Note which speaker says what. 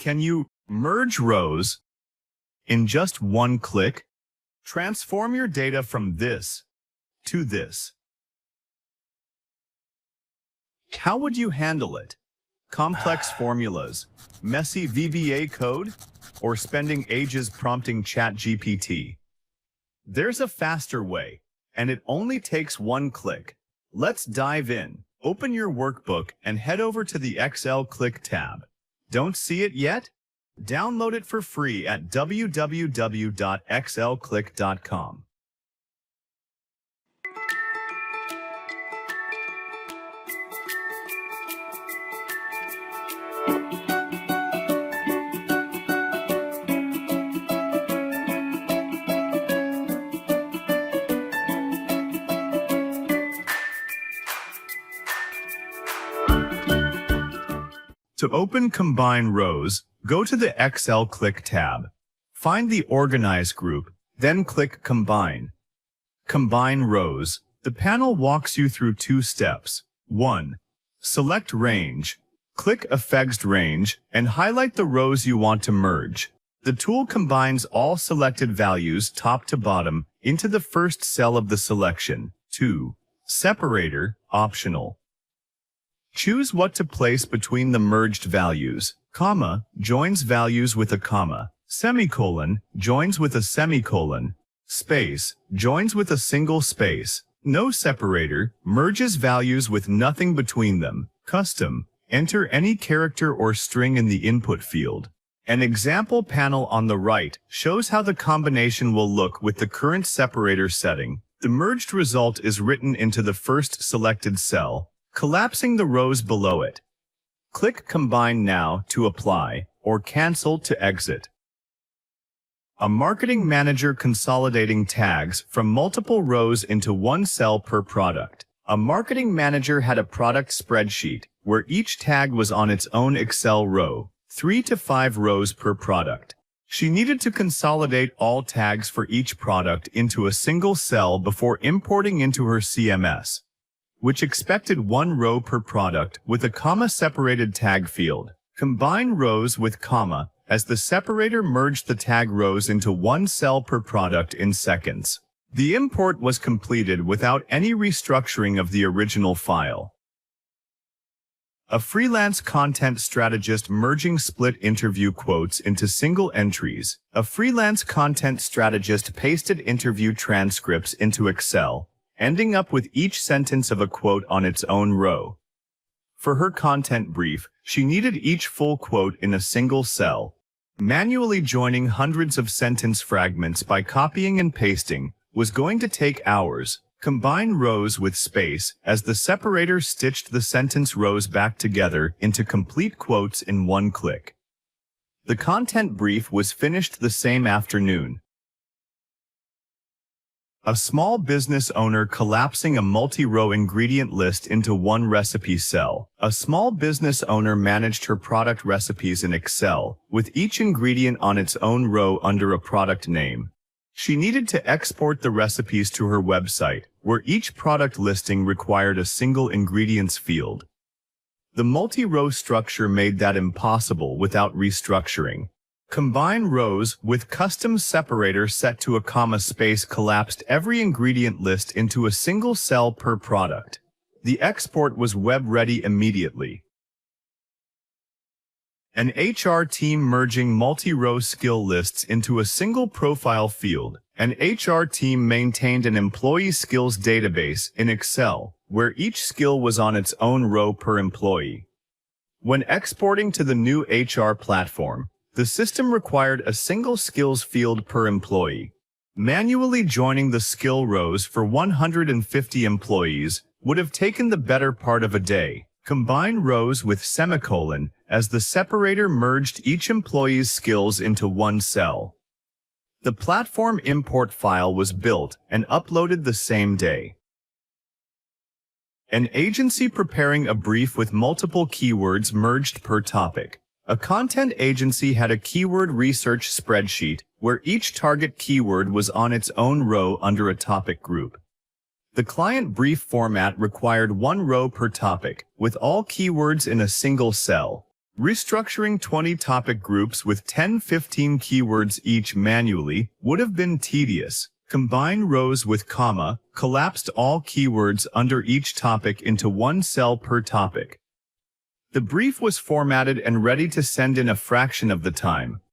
Speaker 1: Can you merge rows in just one click? Transform your data from this to this. How would you handle it? Complex formulas, messy VBA code, or spending ages prompting ChatGPT? There's a faster way, and it only takes one click. Let's dive in. Open your workbook and head over to the Excel Click tab. Don't see it yet? Download it for free at www.excelclick.com. To open Combine Rows, go to the Excel Click tab. Find the Organize group, then click Combine. Combine Rows. The panel walks you through two steps. 1. Select Range. Click Affixed Range and highlight the rows you want to merge. The tool combines all selected values top to bottom into the first cell of the selection. 2. Separator, optional. Choose what to place between the merged values. Comma, joins values with a comma. Semicolon, joins with a semicolon. Space, joins with a single space. No separator, merges values with nothing between them. Custom, enter any character or string in the input field. An example panel on the right shows how the combination will look with the current separator setting. The merged result is written into the first selected cell, collapsing the rows below it. Click Combine Now to apply, or Cancel to exit. A marketing manager consolidating tags from multiple rows into one cell per product. A marketing manager had a product spreadsheet where each tag was on its own Excel row, 3 to 5 rows per product. She needed to consolidate all tags for each product into a single cell before importing into her CMS, which expected one row per product with a comma-separated tag field. Combine rows with comma, as the separator merged the tag rows into one cell per product in seconds. The import was completed without any restructuring of the original file. A freelance content strategist merging split interview quotes into single entries. A freelance content strategist pasted interview transcripts into Excel, ending up with each sentence of a quote on its own row. For her content brief, she needed each full quote in a single cell. Manually joining hundreds of sentence fragments by copying and pasting was going to take hours. Combine rows with space as the separator stitched the sentence rows back together into complete quotes in one click. The content brief was finished the same afternoon. A small business owner collapsing a multi-row ingredient list into one recipe cell. A small business owner managed her product recipes in Excel, with each ingredient on its own row under a product name. She needed to export the recipes to her website, where each product listing required a single ingredients field. The multi-row structure made that impossible without restructuring. Combine rows with custom separator set to a comma space collapsed every ingredient list into a single cell per product. The export was web-ready immediately. An HR team merging multi-row skill lists into a single profile field. An HR team maintained an employee skills database in Excel, where each skill was on its own row per employee. When exporting to the new HR platform, the system required a single skills field per employee. Manually joining the skill rows for 150 employees would have taken the better part of a day. Combine rows with semicolon as the separator merged each employee's skills into one cell. The platform import file was built and uploaded the same day. An agency preparing a brief with multiple keywords merged per topic. A content agency had a keyword research spreadsheet where each target keyword was on its own row under a topic group. The client brief format required one row per topic, with all keywords in a single cell. Restructuring 20 topic groups with 10-15 keywords each manually would have been tedious. Combine rows with comma, collapsed all keywords under each topic into one cell per topic. The brief was formatted and ready to send in a fraction of the time.